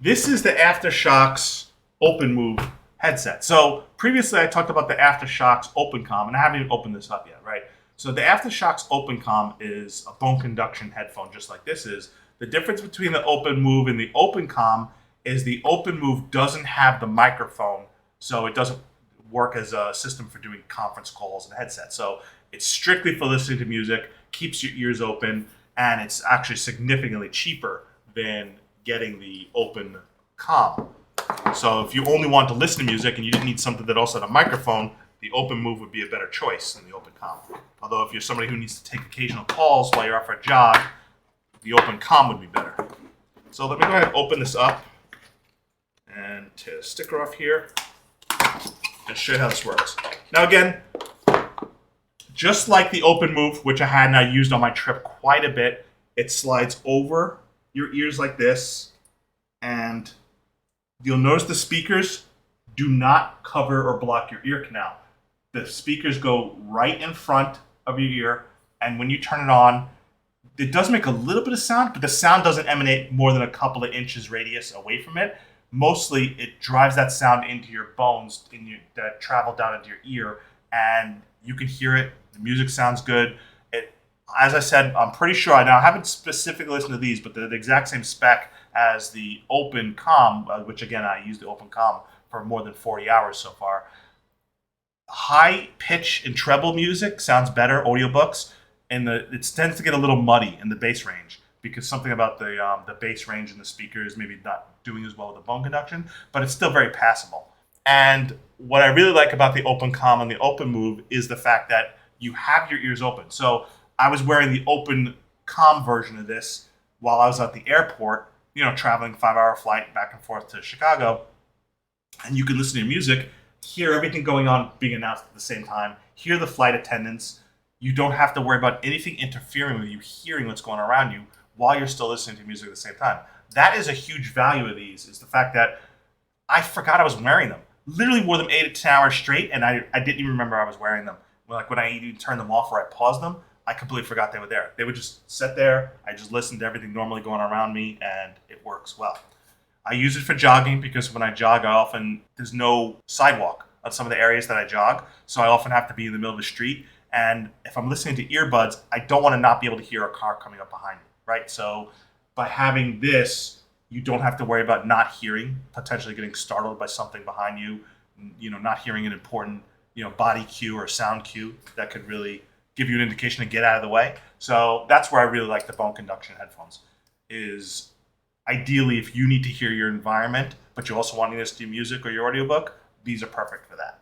This is the AfterShokz OpenMove headset. So previously I talked about the AfterShokz OpenCom, and I haven't even opened this up yet, right? So the AfterShokz OpenCom is a bone conduction headphone, just like this is. The difference between the OpenMove and the OpenCom is the OpenMove doesn't have the microphone, so it doesn't work as a system for doing conference calls and headsets. So it's strictly for listening to music, keeps your ears open, and it's actually significantly cheaper than getting the OpenCom. So if you only want to listen to music and you didn't need something that also had a microphone, the OpenMove would be a better choice than the OpenCom. Although if you're somebody who needs to take occasional calls while you're out for a jog, the OpenCom would be better. So let me go ahead and open this up and tear the sticker off here and show you how this works. Now again, just like the OpenMove, which I had and I used on my trip quite a bit, it slides over your ears like this, and you'll notice the speakers do not cover or block your ear canal. The speakers go right in front of your ear, and when you turn it on, it does make a little bit of sound, but the sound doesn't emanate more than a couple of inches radius away from it. Mostly, it drives that sound into your bones that travel down into your ear, and you can hear it. The music sounds good. As I said, I'm pretty sure, I haven't specifically listened to these, but they're the exact same spec as the OpenCom, which again, I used the OpenCom for more than 40 hours so far. High pitch and treble music sounds better, audiobooks, and it tends to get a little muddy in the bass range because something about the bass range in the speakers maybe not doing as well with the bone conduction, but it's still very passable. And what I really like about the OpenCom and the OpenMove is the fact that you have your ears open. So I was wearing the OpenCom version of this while I was at the airport, traveling 5-hour flight back and forth to Chicago. And you can listen to your music, hear everything going on being announced at the same time, hear the flight attendants. You don't have to worry about anything interfering with you hearing what's going on around you while you're still listening to music at the same time. That is a huge value of these, is the fact that I forgot I was wearing them. Literally wore them 8 to 10 hours straight, and I didn't even remember I was wearing them. Like when I even turned them off or I paused them, I completely forgot they were there. They would just sit there. I just listened to everything normally going on around me, and it works well. I use it for jogging because when I jog, there's no sidewalk on some of the areas that I jog, so I often have to be in the middle of the street. And if I'm listening to earbuds, I don't want to not be able to hear a car coming up behind me, right? So by having this, you don't have to worry about not hearing, potentially getting startled by something behind you, not hearing an important, body cue or sound cue that could really give you an indication to get out of the way. So that's where I really like the bone conduction headphones, is ideally if you need to hear your environment, but you also want to listen to music or your audiobook, these are perfect for that.